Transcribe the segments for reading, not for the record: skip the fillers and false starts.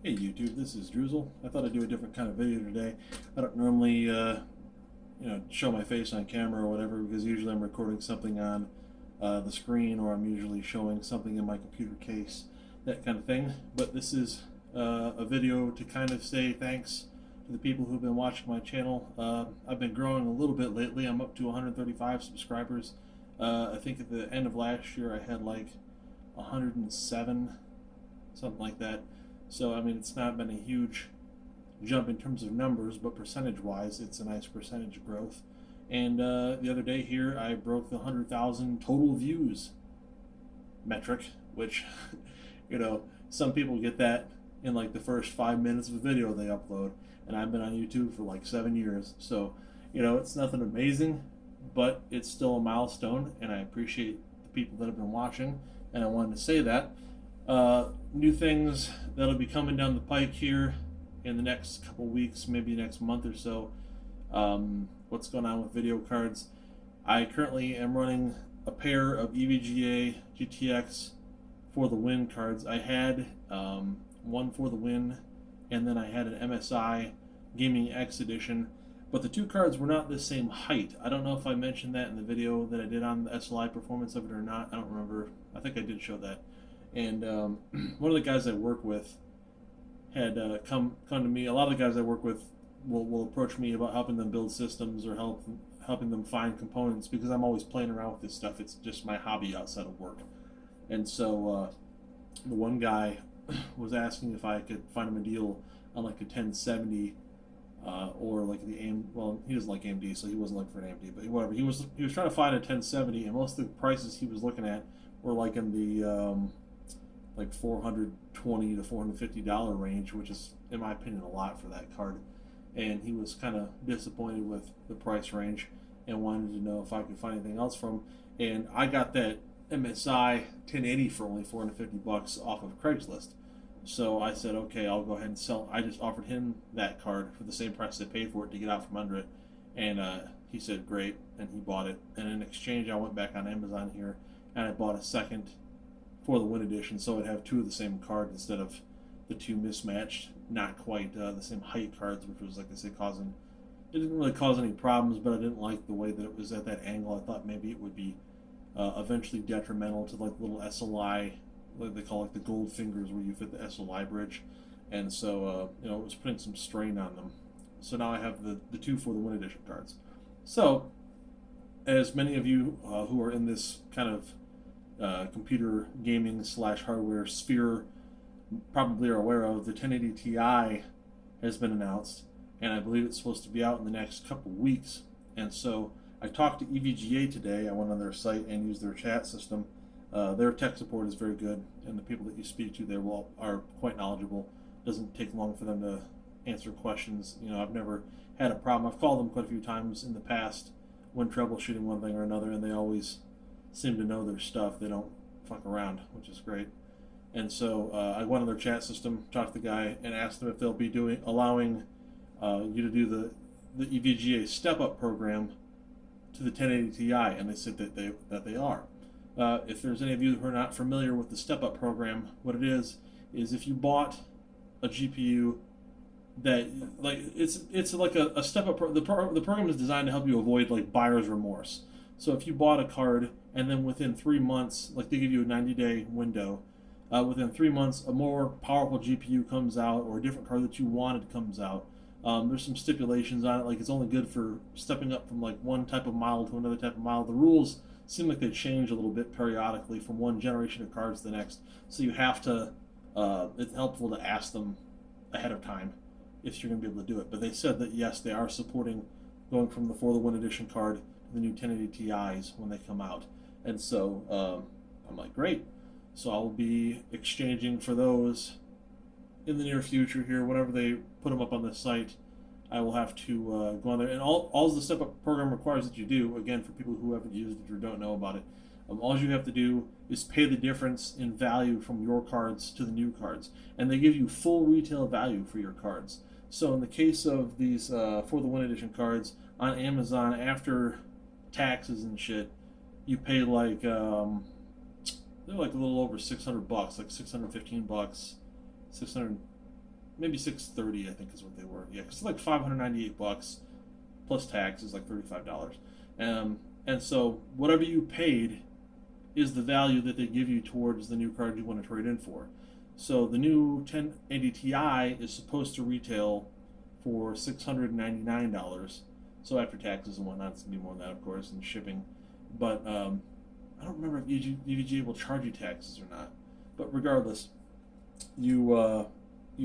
Hey YouTube, this is Droozle. I thought I'd do a different kind of video today. I don't normally, show my face on camera or whatever because usually I'm recording something on the screen or I'm usually showing something in my computer case, that kind of thing. But this is a video to kind of say thanks to the people who've been watching my channel. I've been growing a little bit lately. I'm up to 135 subscribers. I think at the end of last year I had like 107, something like that. So, I mean, it's not been a huge jump in terms of numbers, but percentage-wise, it's a nice percentage growth. And the other day here, I broke the 100,000 total views metric, which, some people get that in like the first 5 minutes of a video they upload. And I've been on YouTube for like 7 years. So, it's nothing amazing, but it's still a milestone, and I appreciate the people that have been watching. And I wanted to say that. New things that'll be coming down the pike here in the next couple weeks, maybe next month or so. What's going on with video cards? I currently am running a pair of EVGA GTX for the Win cards. I had one for the Win, and then I had an MSI Gaming X edition, but the two cards were not the same height. I don't know if I mentioned that in the video that I did on the SLI performance of it or not. I don't remember. I think I did show that. And one of the guys I work with had come to me. A lot of the guys I work with will approach me about helping them build systems or helping them find components because I'm always playing around with this stuff. It's just my hobby outside of work. And so the one guy was asking if I could find him a deal on like a 1070 or like the AMD. Well, he doesn't like AMD, so he wasn't looking for an AMD. But whatever, he was trying to find a 1070, and most of the prices he was looking at were like in the like $420 to $450 range, which is, in my opinion, a lot for that card. And he was kind of disappointed with the price range and wanted to know if I could find anything else from him. And I got that MSI 1080 for only $450 off of Craigslist. So I said, okay, I'll go ahead and sell. I just offered him that card for the same price I paid for it to get out from under it. And he said, great, and he bought it. And in exchange, I went back on Amazon here and I bought a second for the Win edition, so I'd have two of the same card instead of the two mismatched, not quite the same height cards, which was, like I say, it didn't really cause any problems, but I didn't like the way that it was at that angle. I thought maybe it would be eventually detrimental to like little SLI, like they call like the gold fingers where you fit the SLI bridge, and so it was putting some strain on them. So now I have the two for the Win edition cards. So, as many of you who are in this kind of computer gaming / hardware sphere probably are aware of, the 1080 Ti has been announced, and I believe it's supposed to be out in the next couple weeks. And so I talked to EVGA today. I went on their site and used their chat system. Their tech support is very good, and the people that you speak to there are quite knowledgeable. It doesn't take long for them to answer questions. I've never had a problem. I've called them quite a few times in the past when troubleshooting one thing or another, and they always seem to know their stuff. They don't fuck around, which is great. And so I went on their chat system, talked to the guy, and asked them if they'll be allowing you to do the EVGA step-up program to the 1080 Ti, and they said that they are. If there's any of you who are not familiar with the step-up program, what it is if you bought a GPU that, like, it's like a step-up. The program is designed to help you avoid like buyer's remorse. So if you bought a card and then within 3 months, like they give you a 90-day window, within 3 months a more powerful GPU comes out or a different card that you wanted comes out, there's some stipulations on it, like it's only good for stepping up from like one type of model to another type of model. The rules seem like they change a little bit periodically from one generation of cards to the next, so you have to, it's helpful to ask them ahead of time if you're going to be able to do it. But they said that yes, they are supporting going from the For the Win edition card the new 1080 Ti's when they come out. And so I'm like, great. So I'll be exchanging for those in the near future here. Whenever they put them up on the site, I will have to go on there. And all the step-up program requires that you do, again, for people who haven't used it or don't know about it, all you have to do is pay the difference in value from your cards to the new cards. And they give you full retail value for your cards. So in the case of these For the Win edition cards on Amazon, after taxes and shit, you pay like they're like a little over $600, like $615, 600. maybe $630, I think is what they were. Yeah, because it's like $598 plus tax is like $35. And so whatever you paid is the value that they give you towards the new card you want to trade in for. So the new 1080 Ti is supposed to retail for $699. So after taxes and whatnot, it's going to be more than that, of course, and shipping. But I don't remember if EVGA will charge you taxes or not. But regardless, you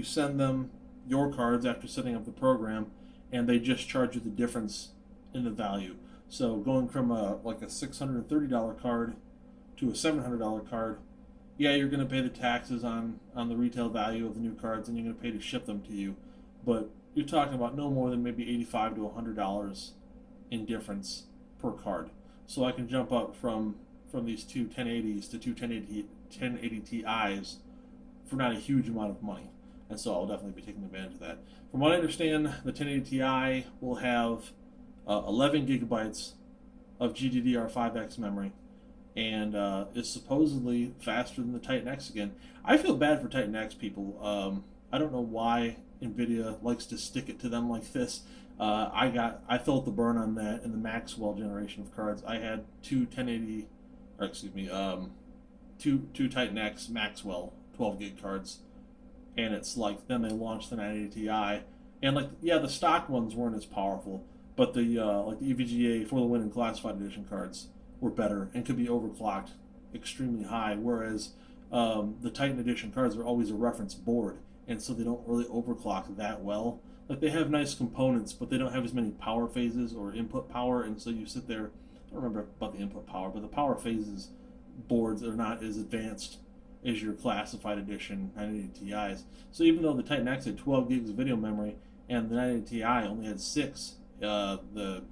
send them your cards after setting up the program, and they just charge you the difference in the value. So going from like a $630 card to a $700 card, yeah, you're going to pay the taxes on the retail value of the new cards, and you're going to pay to ship them to you. But you're talking about no more than maybe $85 to $100 in difference per card. So I can jump up from these two 1080s to two 1080 Ti's for not a huge amount of money. And so I'll definitely be taking advantage of that. From what I understand, the 1080 Ti will have 11 gigabytes of GDDR5X memory, and is supposedly faster than the Titan X again. I feel bad for Titan X people. I don't know why NVIDIA likes to stick it to them like this. I felt the burn on that in the Maxwell generation of cards. I had two Titan X Maxwell 12 gig cards, and it's like then they launched the 980 Ti, and like yeah, the stock ones weren't as powerful, but the like the EVGA for the win and classified edition cards were better and could be overclocked extremely high, whereas the Titan edition cards are always a reference board, and so they don't really overclock that well. Like they have nice components, but they don't have as many power phases or input power, and so you sit there. I don't remember about the input power, but the power phases boards are not as advanced as your classified edition 980 Ti's. So even though the Titan X had 12 gigs of video memory and the 980 Ti only had 6, the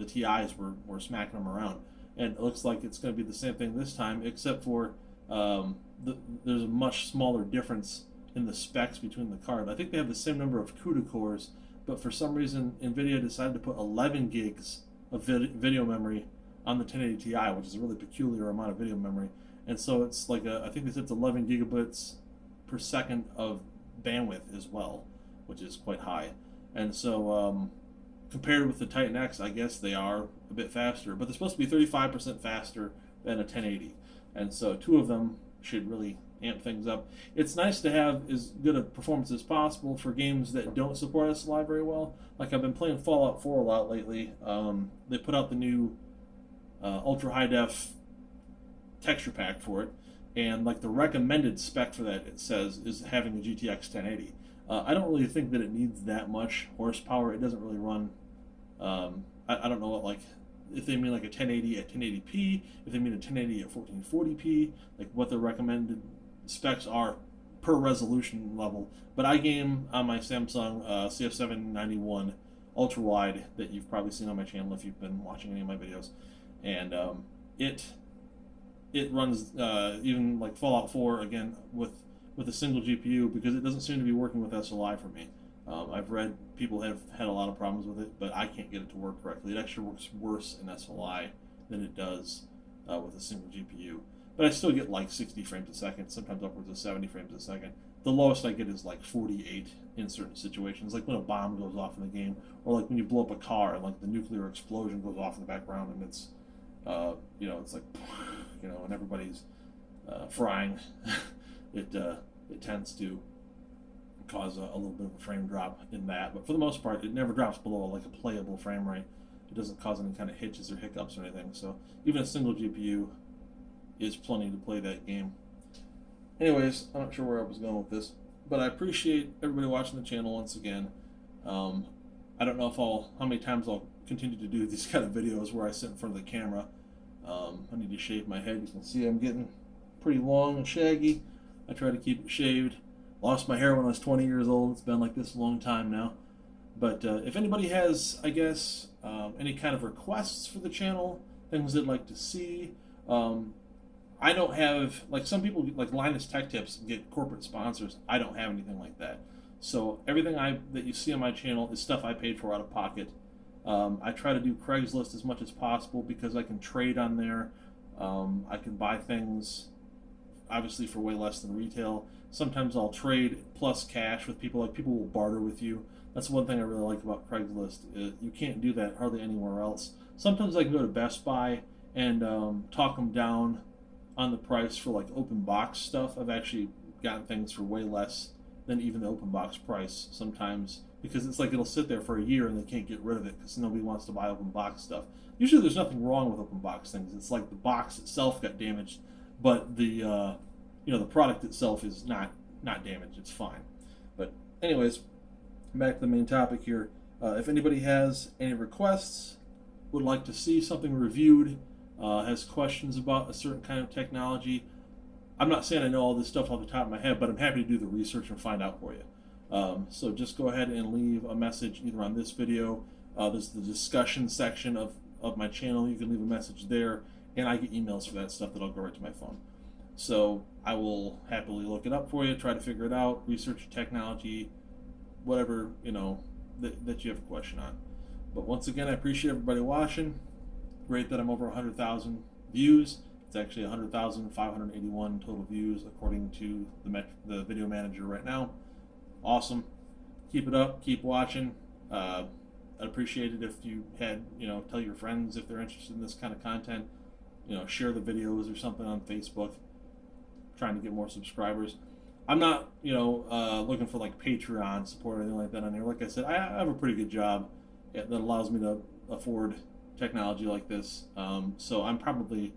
Ti's were smacking them around. And it looks like it's going to be the same thing this time, except for there's a much smaller difference in the specs between the card. I think they have the same number of CUDA cores, but for some reason NVIDIA decided to put 11 gigs of video memory on the 1080 Ti, which is a really peculiar amount of video memory. And so it's like I think they said it's 11 gigabits per second of bandwidth as well, which is quite high. And so compared with the Titan X, I guess they are a bit faster, but they're supposed to be 35% faster than a 1080. And so two of them should really amp things up. It's nice to have as good a performance as possible for games that don't support SLI very well. Like I've been playing Fallout 4 a lot lately. They put out the new ultra high def texture pack for it, and like the recommended spec for that, it says, is having a GTX 1080. I don't really think that it needs that much horsepower. It doesn't really run. I don't know what, like, if they mean like a 1080 at 1080p, if they mean a 1080 at 1440p, like what the recommended specs are per resolution level. But I game on my Samsung CF791 ultra wide that you've probably seen on my channel if you've been watching any of my videos, and it runs even like Fallout 4 again with a single GPU, because it doesn't seem to be working with SLI for me. I've read people have had a lot of problems with it, but I can't get it to work correctly. It actually works worse in SLI than it does with a single GPU. But I still get like 60 frames a second, sometimes upwards of 70 frames a second. The lowest I get is like 48 in certain situations, like when a bomb goes off in the game, or like when you blow up a car and like the nuclear explosion goes off in the background, and it's it's like, and everybody's frying. It tends to cause a little bit of a frame drop in that, but for the most part, it never drops below like a playable frame rate. It doesn't cause any kind of hitches or hiccups or anything. So even a single GPU is plenty to play that game. Anyways, I'm not sure where I was going with this, but I appreciate everybody watching the channel once again. I don't know how many times I'll continue to do these kind of videos where I sit in front of the camera. I need to shave my head. You can see I'm getting pretty long and shaggy. I try to keep it shaved. Lost my hair when I was 20 years old. It's been like this a long time now. But if anybody has, I guess, any kind of requests for the channel, things they'd like to see, I don't have, like some people, like Linus Tech Tips, get corporate sponsors. I don't have anything like that. So everything that you see on my channel is stuff I paid for out of pocket. I try to do Craigslist as much as possible because I can trade on there. I can buy things obviously for way less than retail. Sometimes I'll trade plus cash with people. Like, people will barter with you. That's one thing I really like about Craigslist. You can't do that hardly anywhere else. Sometimes I can go to Best Buy and talk them down on the price for like open box stuff. I've actually gotten things for way less than even the open box price sometimes, because it's like it'll sit there for a year and they can't get rid of it because nobody wants to buy open box stuff. Usually there's nothing wrong with open box things. It's like the box itself got damaged, but the the product itself is not damaged. It's fine. But anyways, back to the main topic here. If anybody has any requests, would like to see something reviewed, has questions about a certain kind of technology, I'm not saying I know all this stuff off the top of my head, but I'm happy to do the research and find out for you. So just go ahead and leave a message either on this video. There's the discussion section of my channel. You can leave a message there, and I get emails for that stuff that'll go right to my phone. So I will happily look it up for you, try to figure it out, research technology, whatever that you have a question on. But once again, I appreciate everybody watching. Great that I'm over 100,000 views. It's actually 100,581 total views according to the video manager right now. Awesome. Keep it up. Keep watching. I'd appreciate it if you had, tell your friends if they're interested in this kind of content. Share the videos or something on Facebook. Trying to get more subscribers. I'm not, looking for like Patreon support or anything like that on here. Like I said, I have a pretty good job that allows me to afford technology like this. So I'm probably,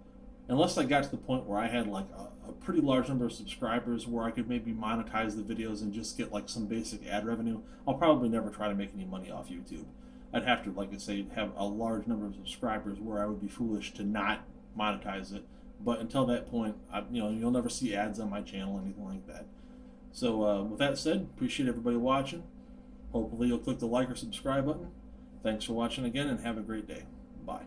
unless I got to the point where I had like a pretty large number of subscribers where I could maybe monetize the videos and just get like some basic ad revenue, I'll probably never try to make any money off YouTube. I'd have to, like I say, have a large number of subscribers where I would be foolish to not monetize it. But until that point, you'll never see ads on my channel or anything like that. So with that said, appreciate everybody watching. Hopefully you'll click the like or subscribe button. Thanks for watching again, and have a great day. Bye.